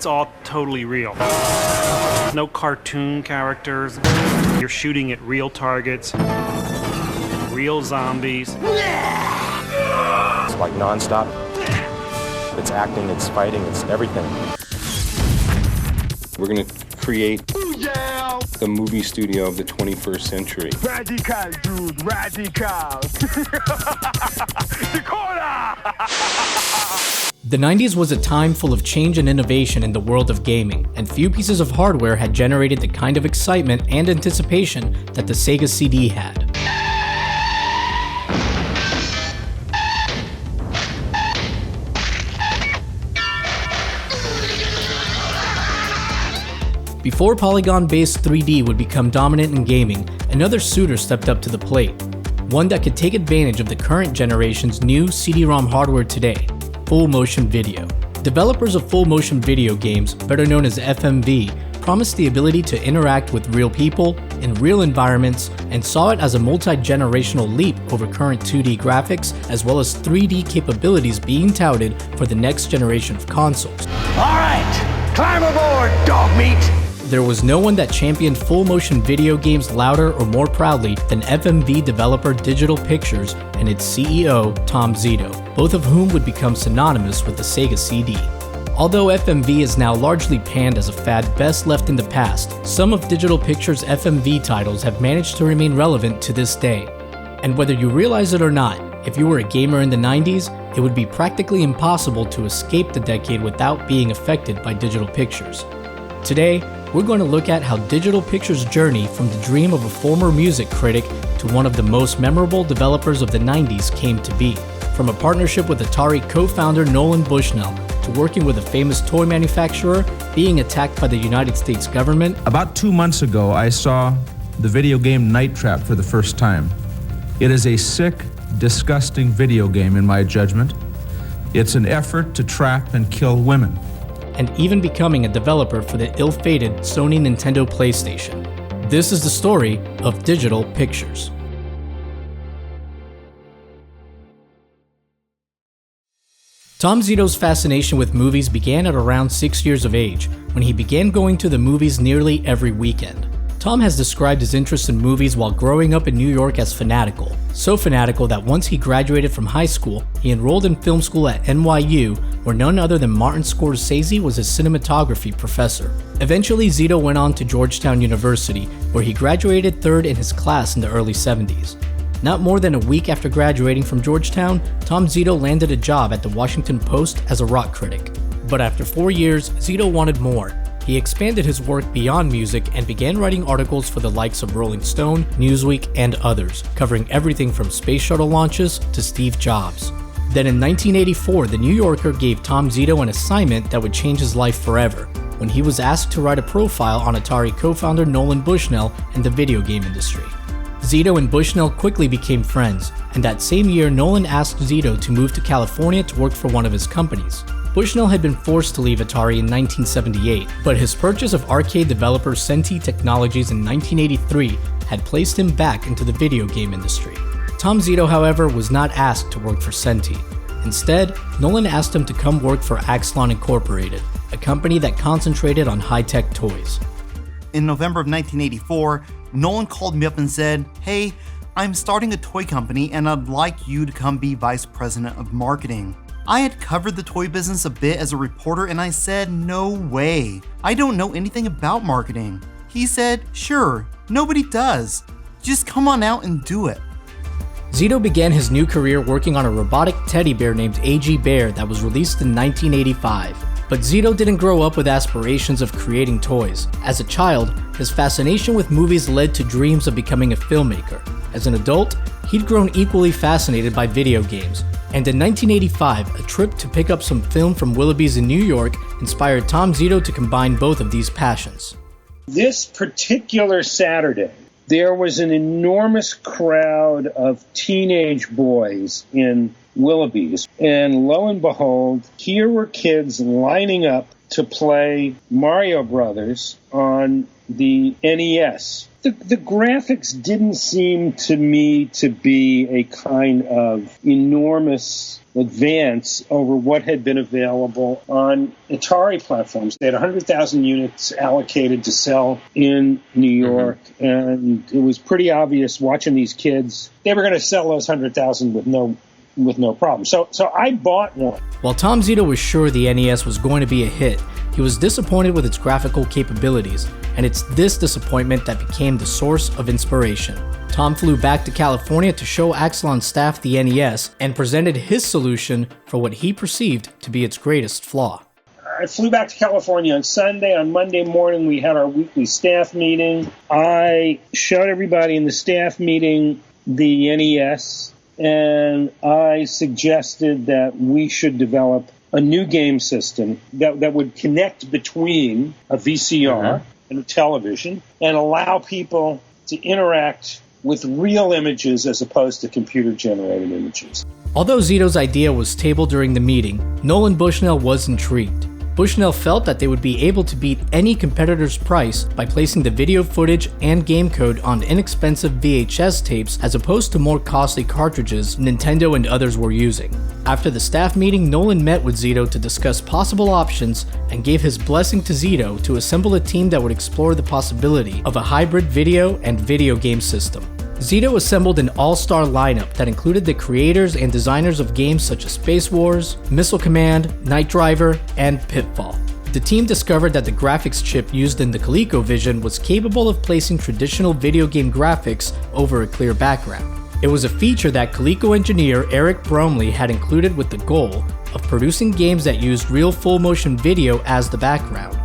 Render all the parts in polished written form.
it's all totally real. No cartoon characters. You're shooting at real targets, real zombies. It's like nonstop. It's acting, it's fighting, it's everything. We're going to create the movie studio of the 21st century. Radical, dude, radical. The 90s was a time full of change and innovation in the world of gaming, and few pieces of hardware had generated the kind of excitement and anticipation that the Sega CD had. Before polygon-based 3D would become dominant in gaming, another suitor stepped up to the plate, one that could take advantage of the current generation's new CD-ROM hardware today, full motion video. Developers of full motion video games, better known as FMV, promised the ability to interact with real people in real environments and saw it as a multi-generational leap over current 2D graphics as well as 3D capabilities being touted for the next generation of consoles. All right, climb aboard, dog meat. There was no one that championed full-motion video games louder or more proudly than FMV developer Digital Pictures and its CEO, Tom Zito, both of whom would become synonymous with the Sega CD. Although FMV is now largely panned as a fad best left in the past, some of Digital Pictures' FMV titles have managed to remain relevant to this day. And whether you realize it or not, if you were a gamer in the 90s, it would be practically impossible to escape the decade without being affected by Digital Pictures. Today, we're going to look at how Digital Pictures' journey from the dream of a former music critic to one of the most memorable developers of the 90s came to be. From a partnership with Atari co-founder Nolan Bushnell to working with a famous toy manufacturer, being attacked by the United States government. About 2 months ago, I saw the video game Night Trap for the first time. It is a sick, disgusting video game in my judgment. It's an effort to trap and kill women. And even becoming a developer for the ill-fated Sony-Nintendo Play Station. This is the story of Digital Pictures. Tom Zito's fascination with movies began at around 6 years of age, when he began going to the movies nearly every weekend. Tom has described his interest in movies while growing up in New York as fanatical. So fanatical that once he graduated from high school, he enrolled in film school at NYU, where none other than Martin Scorsese was his cinematography professor. Eventually, Zito went on to Georgetown University, where he graduated third in his class in the early 70s. Not more than a week after graduating from Georgetown, Tom Zito landed a job at the Washington Post as a rock critic. But after 4 years, Zito wanted more. He expanded his work beyond music and began writing articles for the likes of Rolling Stone, Newsweek, and others, covering everything from space shuttle launches to Steve Jobs. Then in 1984, The New Yorker gave Tom Zito an assignment that would change his life forever, when he was asked to write a profile on Atari co-founder Nolan Bushnell and the video game industry. Zito and Bushnell quickly became friends, and that same year Nolan asked Zito to move to California to work for one of his companies. Bushnell had been forced to leave Atari in 1978, but his purchase of arcade developer Senti Technologies in 1983 had placed him back into the video game industry. Tom Zito, however, was not asked to work for Senti. Instead, Nolan asked him to come work for Axlon Incorporated, a company that concentrated on high-tech toys. In November of 1984, Nolan called me up and said, "Hey, I'm starting a toy company and I'd like you to come be vice president of marketing." I had covered the toy business a bit as a reporter and I said, "No way. I don't know anything about marketing." He said, "Sure, nobody does. Just come on out and do it." Zito began his new career working on a robotic teddy bear named A.G. Bear that was released in 1985. But Zito didn't grow up with aspirations of creating toys. As a child, his fascination with movies led to dreams of becoming a filmmaker. As an adult, he'd grown equally fascinated by video games. And in 1985, a trip to pick up some film from Willoughby's in New York inspired Tom Zito to combine both of these passions. This particular Saturday, there was an enormous crowd of teenage boys in Willoughby's. And lo and behold, here were kids lining up to play Mario Brothers on the NES. The graphics didn't seem to me to be a kind of enormous advance over what had been available on Atari platforms. They had 100,000 units allocated to sell in New York, and it was pretty obvious watching these kids. They were going to sell those 100,000 with no problem. So I bought one. While Tom Zito was sure the NES was going to be a hit, he was disappointed with its graphical capabilities, and it's this disappointment that became the source of inspiration. Tom flew back to California to show Axelon's staff the NES and presented his solution for what he perceived to be its greatest flaw. I flew back to California on Sunday. On Monday morning, we had our weekly staff meeting. I showed everybody in the staff meeting the NES, and I suggested that we should develop a new game system that would connect between a VCR and a television and allow people to interact with real images as opposed to computer-generated images. Although Zito's idea was tabled during the meeting, Nolan Bushnell was intrigued. Bushnell felt that they would be able to beat any competitor's price by placing the video footage and game code on inexpensive VHS tapes as opposed to more costly cartridges Nintendo and others were using. After the staff meeting, Nolan met with Zito to discuss possible options and gave his blessing to Zito to assemble a team that would explore the possibility of a hybrid video and video game system. Zito assembled an all-star lineup that included the creators and designers of games such as Space Wars, Missile Command, Night Driver, and Pitfall. The team discovered that the graphics chip used in the ColecoVision was capable of placing traditional video game graphics over a clear background. It was a feature that Coleco engineer Eric Bromley had included with the goal of producing games that used real full-motion video as the background.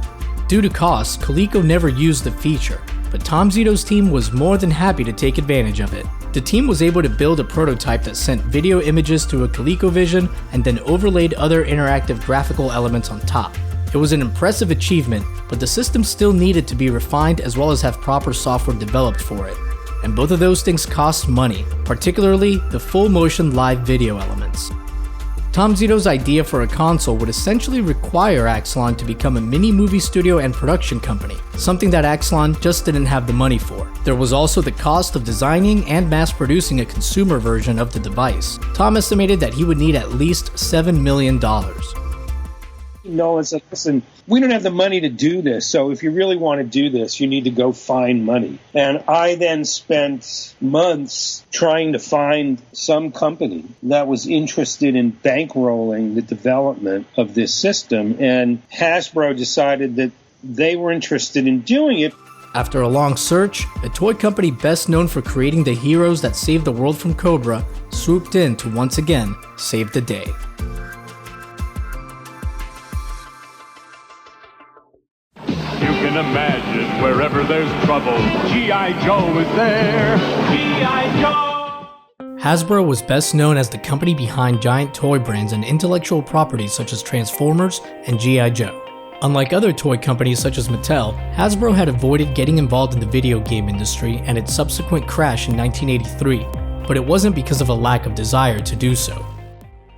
Due to costs, Coleco never used the feature, but Tom Zito's team was more than happy to take advantage of it. The team was able to build a prototype that sent video images to a ColecoVision and then overlaid other interactive graphical elements on top. It was an impressive achievement, but the system still needed to be refined as well as have proper software developed for it. And both of those things cost money, particularly the full-motion live video elements. Tom Zito's idea for a console would essentially require Axelon to become a mini movie studio and production company, something that Axelon just didn't have the money for. There was also the cost of designing and mass producing a consumer version of the device. Tom estimated that he would need at least $7 million. Nolan said, listen, we don't have the money to do this, so if you really want to do this, you need to go find money. And I then spent months trying to find some company that was interested in bankrolling the development of this system, and Hasbro decided that they were interested in doing it. After a long search, a toy company best known for creating the heroes that saved the world from Cobra swooped in to once again save the day. You can imagine wherever there's trouble, G.I. Joe is there. G.I. Joe! Hasbro was best known as the company behind giant toy brands and intellectual properties such as Transformers and G.I. Joe. Unlike other toy companies such as Mattel, Hasbro had avoided getting involved in the video game industry and its subsequent crash in 1983, but it wasn't because of a lack of desire to do so.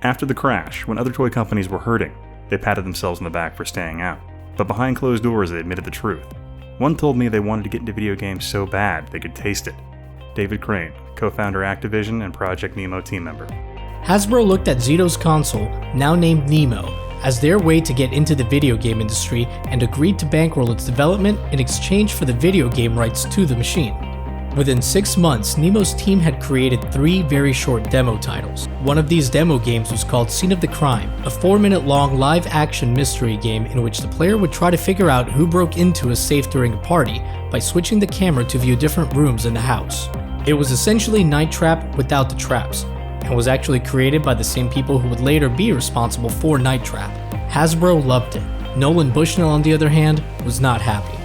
After the crash, when other toy companies were hurting, they patted themselves on the back for staying out. But behind closed doors, they admitted the truth. One told me they wanted to get into video games so bad they could taste it. David Crane, co-founder Activision and Project Nemo team member. Hasbro looked at Zito's console, now named Nemo, as their way to get into the video game industry and agreed to bankroll its development in exchange for the video game rights to the machine. Within 6 months, Nemo's team had created 3 very short demo titles. One of these demo games was called Scene of the Crime, a 4-minute-long live-action mystery game in which the player would try to figure out who broke into a safe during a party by switching the camera to view different rooms in the house. It was essentially Night Trap without the traps, and was actually created by the same people who would later be responsible for Night Trap. Hasbro loved it. Nolan Bushnell, on the other hand, was not happy.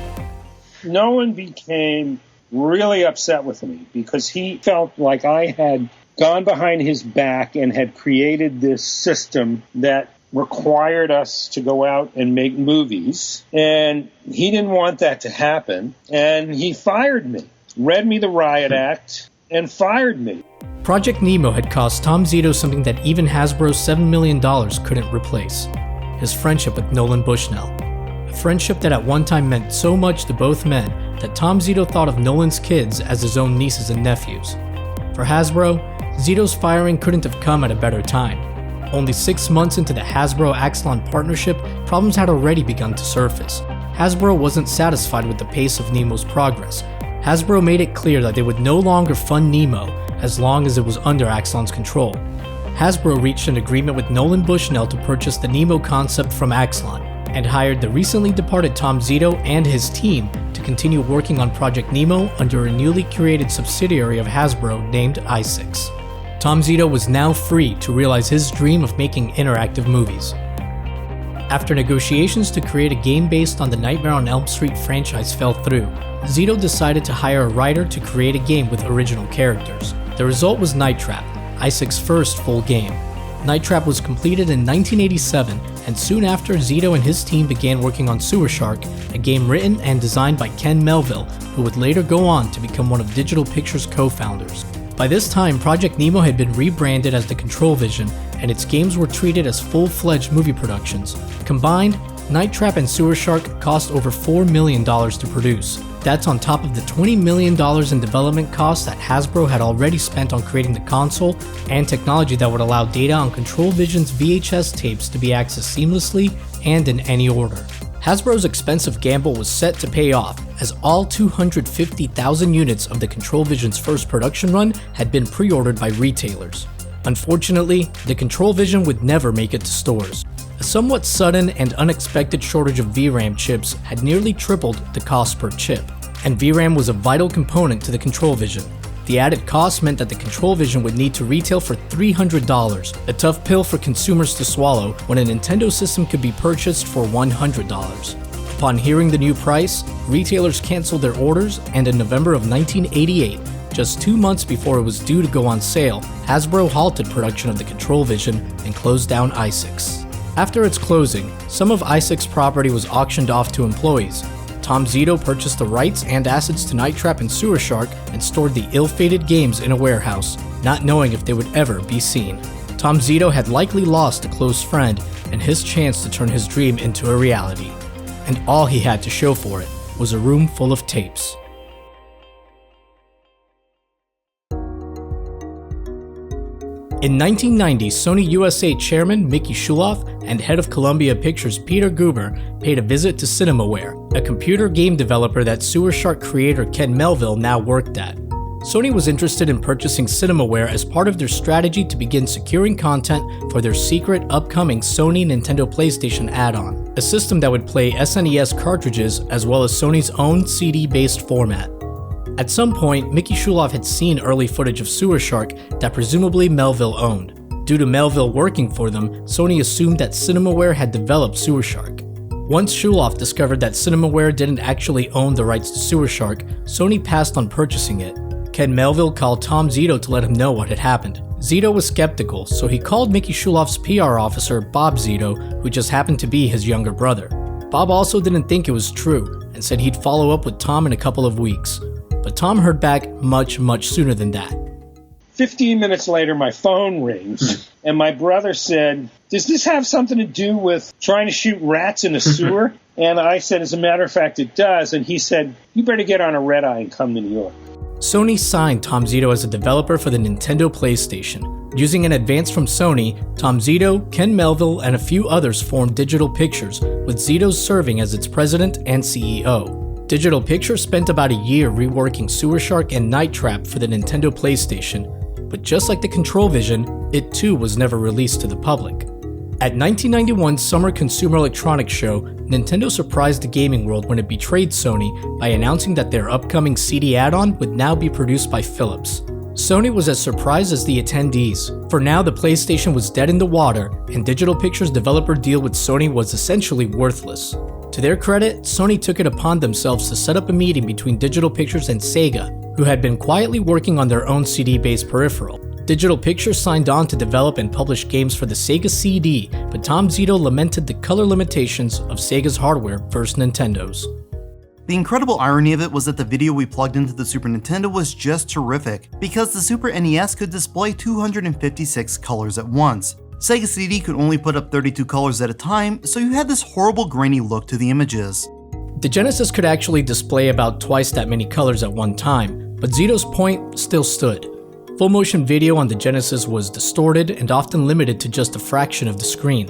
Nolan became really upset with me because he felt like I had gone behind his back and had created this system that required us to go out and make movies, and he didn't want that to happen, and he fired me, read me the riot act, and fired me. Project Nemo had cost Tom Zito something that even Hasbro's $7 million couldn't replace: his friendship with Nolan Bushnell. friendship that at one time meant so much to both men that Tom Zito thought of Nolan's kids as his own nieces and nephews. For Hasbro, Zito's firing couldn't have come at a better time. Only 6 months into the Hasbro-Axlon partnership, problems had already begun to surface. Hasbro wasn't satisfied with the pace of Nemo's progress. Hasbro made it clear that they would no longer fund Nemo as long as it was under Axlon's control. Hasbro reached an agreement with Nolan Bushnell to purchase the Nemo concept from Axlon, and hired the recently departed Tom Zito and his team to continue working on Project Nemo under a newly created subsidiary of Hasbro named i6. Tom Zito was now free to realize his dream of making interactive movies. After negotiations to create a game based on the Nightmare on Elm Street franchise fell through, Zito decided to hire a writer to create a game with original characters. The result was Night Trap, i6's first full game. Night Trap was completed in 1987, and soon after, Zito and his team began working on Sewer Shark, a game written and designed by Ken Melville, who would later go on to become one of Digital Pictures' co-founders. By this time, Project Nemo had been rebranded as the Control Vision, and its games were treated as full-fledged movie productions. Combined, Night Trap and Sewer Shark cost over $4 million to produce. That's on top of the $20 million in development costs that Hasbro had already spent on creating the console and technology that would allow data on Control Vision's VHS tapes to be accessed seamlessly and in any order. Hasbro's expensive gamble was set to pay off, as all 250,000 units of the Control Vision's first production run had been pre-ordered by retailers. Unfortunately, the Control Vision would never make it to stores. A somewhat sudden and unexpected shortage of VRAM chips had nearly tripled the cost per chip, and VRAM was a vital component to the Control Vision. The added cost meant that the Control Vision would need to retail for $300, a tough pill for consumers to swallow when a Nintendo system could be purchased for $100. Upon hearing the new price, retailers canceled their orders, and in November of 1988, just 2 months before it was due to go on sale, Hasbro halted production of the Control Vision and closed down i6. After its closing, some of i6's property was auctioned off to employees. Tom Zito purchased the rights and assets to Night Trap and Sewer Shark and stored the ill-fated games in a warehouse, not knowing if they would ever be seen. Tom Zito had likely lost a close friend and his chance to turn his dream into a reality. And all he had to show for it was a room full of tapes. In 1990, Sony USA chairman Mickey Shuloff and head of Columbia Pictures Peter Guber paid a visit to Cinemaware, a computer game developer that Sewer Shark creator Ken Melville now worked at. Sony was interested in purchasing Cinemaware as part of their strategy to begin securing content for their secret upcoming Sony-Nintendo Play Station add-on, a system that would play SNES cartridges as well as Sony's own CD-based format. At some point, Mickey Shuloff had seen early footage of Sewer Shark that presumably Melville owned. Due to Melville working for them, Sony assumed that Cinemaware had developed Sewer Shark. Once Shuloff discovered that Cinemaware didn't actually own the rights to Sewer Shark, Sony passed on purchasing it. Ken Melville called Tom Zito to let him know what had happened. Zito was skeptical, so he called Mickey Shuloff's PR officer, Bob Zito, who just happened to be his younger brother. Bob also didn't think it was true, and said he'd follow up with Tom in a couple of weeks. But Tom heard back much sooner than that. 15 minutes later, my phone rings, and my brother said, "Does this have something to do with trying to shoot rats in a sewer?" And I said, "As a matter of fact, it does." And he said, "You better get on a red eye and come to New York." Sony signed Tom Zito as a developer for the Nintendo Play Station. Using an advance from Sony, Tom Zito, Ken Melville, and a few others formed Digital Pictures, with Zito serving as its president and CEO. Digital Pictures spent about a year reworking Sewer Shark and Night Trap for the Nintendo Play Station, but just like the Control Vision, it too was never released to the public. At 1991's Summer Consumer Electronics Show, Nintendo surprised the gaming world when it betrayed Sony by announcing that their upcoming CD add-on would now be produced by Philips. Sony was as surprised as the attendees. For now, the PlayStation was dead in the water, and Digital Pictures' developer deal with Sony was essentially worthless. To their credit, Sony took it upon themselves to set up a meeting between Digital Pictures and Sega, who had been quietly working on their own CD-based peripheral. Digital Pictures signed on to develop and publish games for the Sega CD, but Tom Zito lamented the color limitations of Sega's hardware versus Nintendo's. The incredible irony of it was that the video we plugged into the Super Nintendo was just terrific, because the Super NES could display 256 colors at once. Sega CD could only put up 32 colors at a time, so you had this horrible grainy look to the images. The Genesis could actually display about twice that many colors at one time, but Zito's point still stood. Full motion video on the Genesis was distorted and often limited to just a fraction of the screen.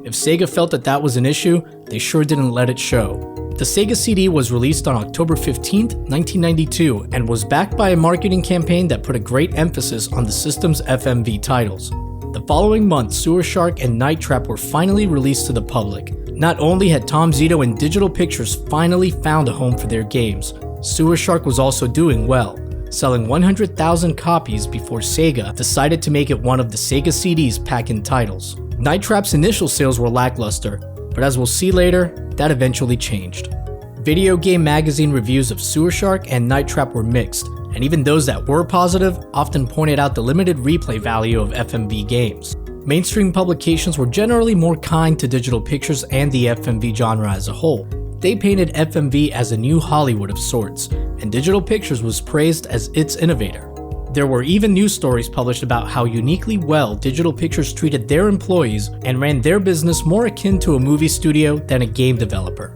If Sega felt that that was an issue, they sure didn't let it show. The Sega CD was released on October 15, 1992, and was backed by a marketing campaign that put a great emphasis on the system's FMV titles. The following month, Sewer Shark and Night Trap were finally released to the public. Not only had Tom Zito and Digital Pictures finally found a home for their games, Sewer Shark was also doing well, selling 100,000 copies before Sega decided to make it one of the Sega CD's pack-in titles. Night Trap's initial sales were lackluster, but as we'll see later, that eventually changed. Video Game Magazine reviews of Sewer Shark and Night Trap were mixed, and even those that were positive often pointed out the limited replay value of FMV games. Mainstream publications were generally more kind to Digital Pictures and the FMV genre as a whole. They painted FMV as a new Hollywood of sorts, and Digital Pictures was praised as its innovator. There were even news stories published about how uniquely well Digital Pictures treated their employees and ran their business more akin to a movie studio than a game developer.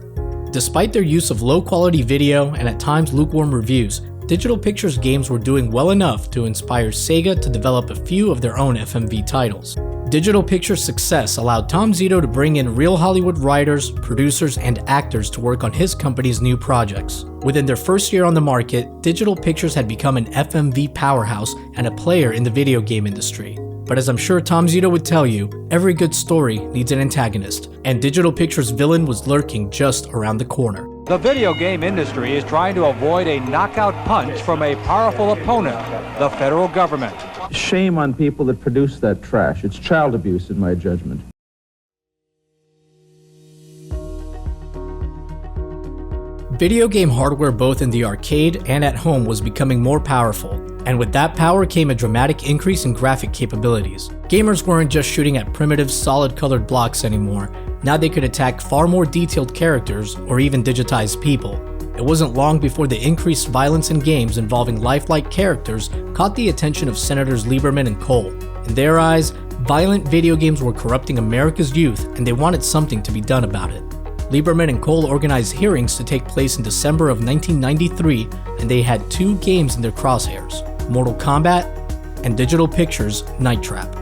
Despite their use of low-quality video and at times lukewarm reviews, Digital Pictures games were doing well enough to inspire Sega to develop a few of their own FMV titles. Digital Pictures' success allowed Tom Zito to bring in real Hollywood writers, producers, and actors to work on his company's new projects. Within their first year on the market, Digital Pictures had become an FMV powerhouse and a player in the video game industry. But as I'm sure Tom Zito would tell you, every good story needs an antagonist, and Digital Pictures' villain was lurking just around the corner. The video game industry is trying to avoid a knockout punch from a powerful opponent, the federal government. Shame on people that produce that trash. It's child abuse in my judgment. Video game hardware both in the arcade and at home was becoming more powerful, and with that power came a dramatic increase in graphic capabilities. Gamers weren't just shooting at primitive, solid-colored blocks anymore. Now they could attack far more detailed characters or even digitized people. It wasn't long before the increased violence in games involving lifelike characters caught the attention of Senators Lieberman and Cole. In their eyes, violent video games were corrupting America's youth, and they wanted something to be done about it. Lieberman and Cole organized hearings to take place in December of 1993, and they had two games in their crosshairs: Mortal Kombat and Digital Pictures' Night Trap.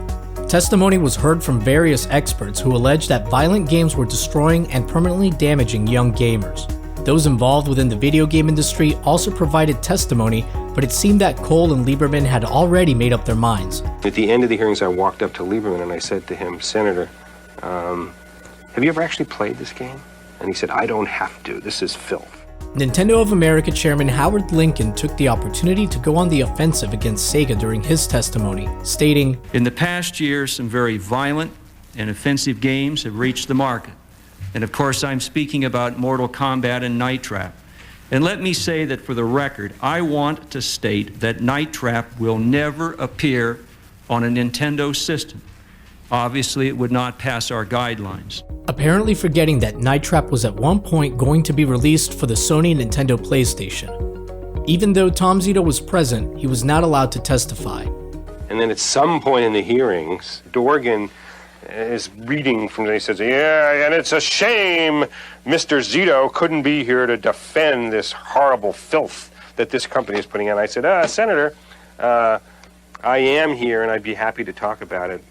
Testimony was heard from various experts who alleged that violent games were destroying and permanently damaging young gamers. Those involved within the video game industry also provided testimony, but it seemed that Cole and Lieberman had already made up their minds. At the end of the hearings, I walked up to Lieberman and I said to him, Senator, have you ever actually played this game? And he said, I don't have to. This is filth. Nintendo of America Chairman Howard Lincoln took the opportunity to go on the offensive against Sega during his testimony, stating, "In the past year, some very violent and offensive games have reached the market. And of course, I'm speaking about Mortal Kombat and Night Trap. And let me say that for the record, I want to state that Night Trap will never appear on a Nintendo system. Obviously, it would not pass our guidelines." Apparently forgetting that Night Trap was at one point going to be released for the Sony-Nintendo Play Station. Even though Tom Zito was present, he was not allowed to testify. And then at some point in the hearings, Dorgan is reading from, he says, yeah, and it's a shame Mr. Zito couldn't be here to defend this horrible filth that this company is putting out. I said, Senator, I am here and I'd be happy to talk about it.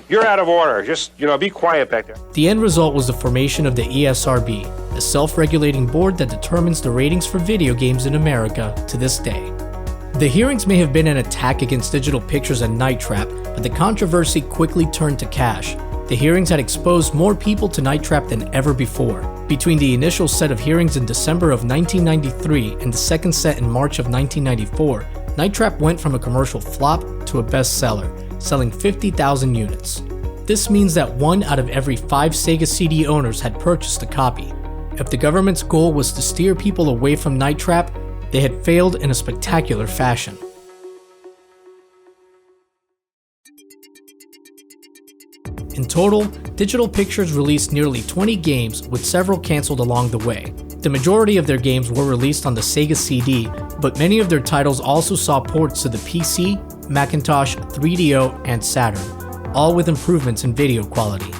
You're out of order. Just, be quiet back there. The end result was the formation of the ESRB, a self-regulating board that determines the ratings for video games in America to this day. The hearings may have been an attack against Digital Pictures and Night Trap, but the controversy quickly turned to cash. The hearings had exposed more people to Night Trap than ever before. Between the initial set of hearings in December of 1993 and the second set in March of 1994, Night Trap went from a commercial flop to a bestseller, selling 50,000 units. This means that 1 out of every 5 Sega CD owners had purchased a copy. If the government's goal was to steer people away from Night Trap, they had failed in a spectacular fashion. In total, Digital Pictures released nearly 20 games, with several canceled along the way. The majority of their games were released on the Sega CD, but many of their titles also saw ports to the PC, Macintosh, 3DO, and Saturn. all with improvements in video quality.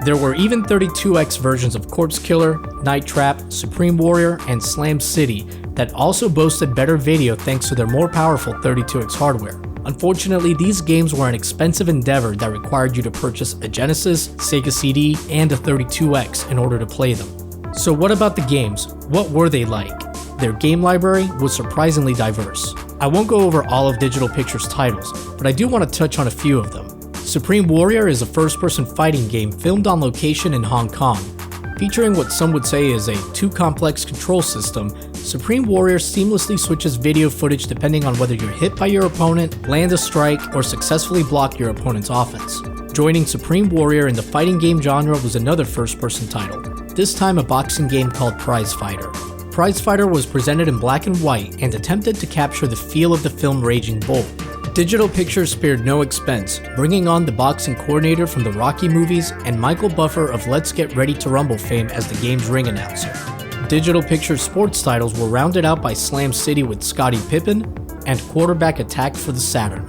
There were even 32X versions of Corpse Killer, Night Trap, Supreme Warrior, and Slam City that also boasted better video thanks to their more powerful 32X hardware. Unfortunately, these games were an expensive endeavor that required you to purchase a Genesis, Sega CD, and a 32X in order to play them. So what about the games? What were they like? Their game library was surprisingly diverse. I won't go over all of Digital Pictures' titles, but I do want to touch on a few of them. Supreme Warrior is a first-person fighting game filmed on location in Hong Kong. Featuring what some would say is a too complex control system, Supreme Warrior seamlessly switches video footage depending on whether you're hit by your opponent, land a strike, or successfully block your opponent's offense. Joining Supreme Warrior in the fighting game genre was another first-person title, this time a boxing game called Prize Fighter. Prize Fighter was presented in black and white and attempted to capture the feel of the film Raging Bull. Digital Pictures spared no expense, bringing on the boxing coordinator from the Rocky movies and Michael Buffer of Let's Get Ready to Rumble fame as the game's ring announcer. Digital Pictures sports titles were rounded out by Slam City with Scottie Pippen and Quarterback Attack for the Saturn.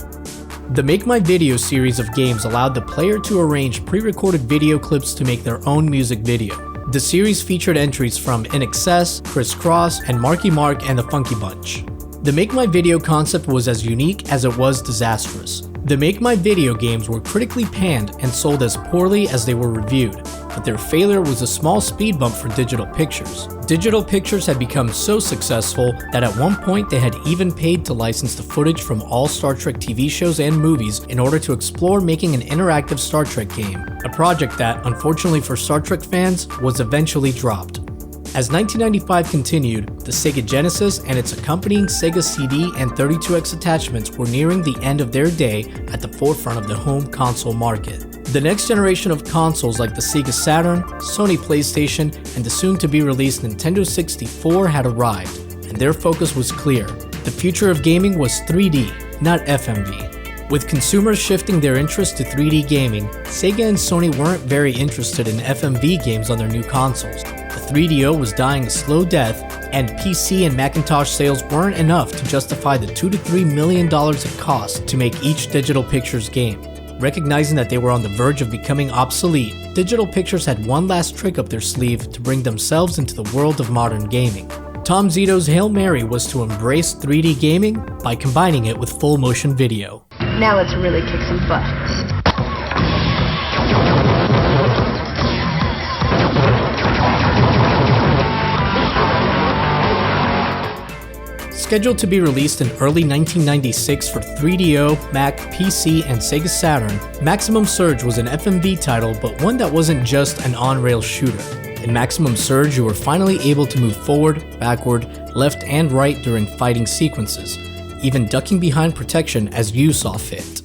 The Make My Video series of games allowed the player to arrange pre-recorded video clips to make their own music video. The series featured entries from In Excess, Criss Cross, and Marky Mark and the Funky Bunch. The Make My Video concept was as unique as it was disastrous. The Make My Video games were critically panned and sold as poorly as they were reviewed, but their failure was a small speed bump for Digital Pictures. Digital Pictures had become so successful that at one point they had even paid to license the footage from all Star Trek TV shows and movies in order to explore making an interactive Star Trek game, a project that, unfortunately for Star Trek fans, was eventually dropped. As 1995 continued, the Sega Genesis and its accompanying Sega CD and 32X attachments were nearing the end of their day at the forefront of the home console market. The next generation of consoles like the Sega Saturn, Sony PlayStation, and the soon-to-be-released Nintendo 64 had arrived, and their focus was clear. The future of gaming was 3D, not FMV. With consumers shifting their interest to 3D gaming, Sega and Sony weren't very interested in FMV games on their new consoles. The 3DO was dying a slow death, and PC and Macintosh sales weren't enough to justify the $2 to $3 million it cost to make each Digital Pictures game. Recognizing that they were on the verge of becoming obsolete, Digital Pictures had one last trick up their sleeve to bring themselves into the world of modern gaming. Tom Zito's Hail Mary was to embrace 3D gaming by combining it with full motion video. Now let's really kick some butt. Scheduled to be released in early 1996 for 3DO, Mac, PC, and Sega Saturn, Maximum Surge was an FMV title, but one that wasn't just an on-rail shooter. In Maximum Surge, you were finally able to move forward, backward, left, and right during fighting sequences, even ducking behind protection as you saw fit.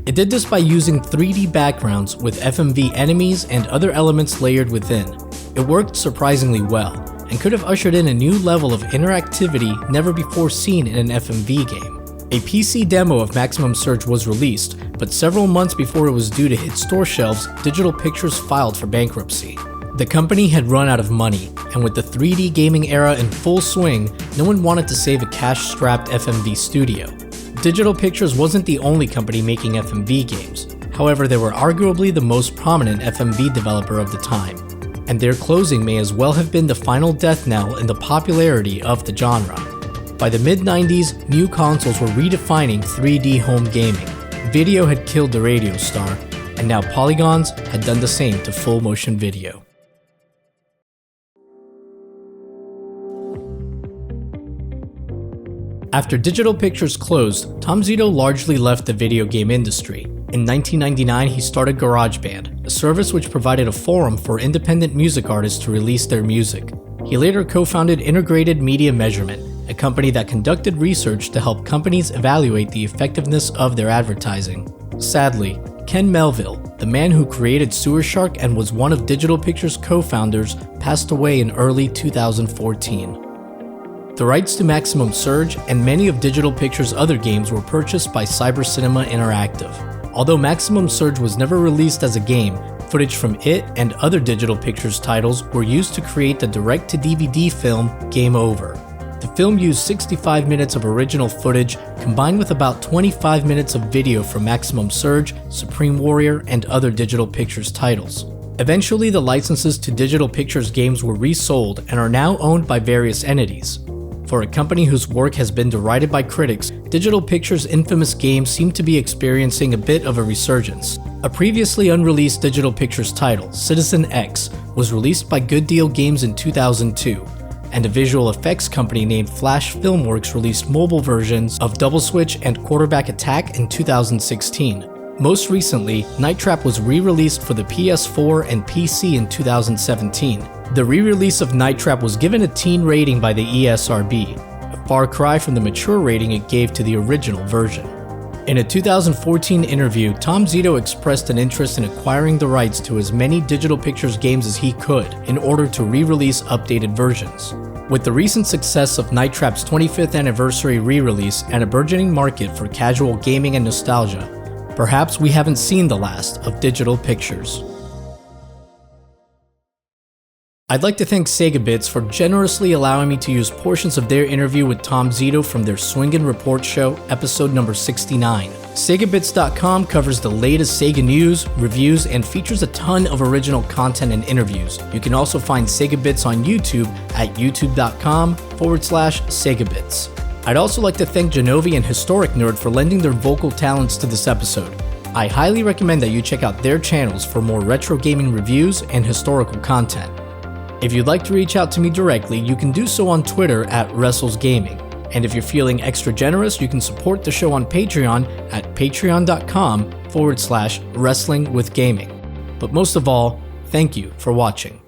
It did this by using 3D backgrounds with FMV enemies and other elements layered within. It worked surprisingly well, and could have ushered in a new level of interactivity never before seen in an FMV game. A PC demo of Maximum Surge was released, but several months before it was due to hit store shelves, Digital Pictures filed for bankruptcy. The company had run out of money, and with the 3D gaming era in full swing, no one wanted to save a cash-strapped FMV studio. Digital Pictures wasn't the only company making FMV games. However, they were arguably the most prominent FMV developer of the time, and their closing may as well have been the final death knell in the popularity of the genre. By the mid-90s, new consoles were redefining 3D home gaming. Video had killed the radio star, and now polygons had done the same to full motion video. After Digital Pictures closed, Tom Zito largely left the video game industry. In 1999, he started GarageBand, a service which provided a forum for independent music artists to release their music. He later co-founded Integrated Media Measurement, a company that conducted research to help companies evaluate the effectiveness of their advertising. Sadly, Ken Melville, the man who created Sewer Shark and was one of Digital Pictures' co-founders, passed away in early 2014. The rights to Maximum Surge and many of Digital Pictures' other games were purchased by Cyber Cinema Interactive. Although Maximum Surge was never released as a game, footage from it and other Digital Pictures titles were used to create the direct-to-DVD film Game Over. The film used 65 minutes of original footage combined with about 25 minutes of video from Maximum Surge, Supreme Warrior, and other Digital Pictures titles. Eventually, the licenses to Digital Pictures games were resold and are now owned by various entities. For a company whose work has been derided by critics, Digital Pictures' infamous games seem to be experiencing a bit of a resurgence. A previously unreleased Digital Pictures title, Citizen X, was released by Good Deal Games in 2002, and a visual effects company named Flash Filmworks released mobile versions of Double Switch and Quarterback Attack in 2016. Most recently, Night Trap was re-released for the PS4 and PC in 2017. The re-release of Night Trap was given a teen rating by the ESRB, a far cry from the mature rating it gave to the original version. In a 2014 interview, Tom Zito expressed an interest in acquiring the rights to as many Digital Pictures games as he could in order to re-release updated versions. With the recent success of Night Trap's 25th anniversary re-release and a burgeoning market for casual gaming and nostalgia, perhaps we haven't seen the last of Digital Pictures. I'd like to thank SegaBits for generously allowing me to use portions of their interview with Tom Zito from their Swingin' Report show, episode number 69. SegaBits.com covers the latest Sega news, reviews, and features a ton of original content and interviews. You can also find SegaBits on YouTube at youtube.com/SegaBits. I'd also like to thank Genovi and Historic Nerd for lending their vocal talents to this episode. I highly recommend that you check out their channels for more retro gaming reviews and historical content. If you'd like to reach out to me directly, you can do so on Twitter at WrestlesGaming. And if you're feeling extra generous, you can support the show on Patreon at patreon.com/wrestlingwithgaming. But most of all, thank you for watching.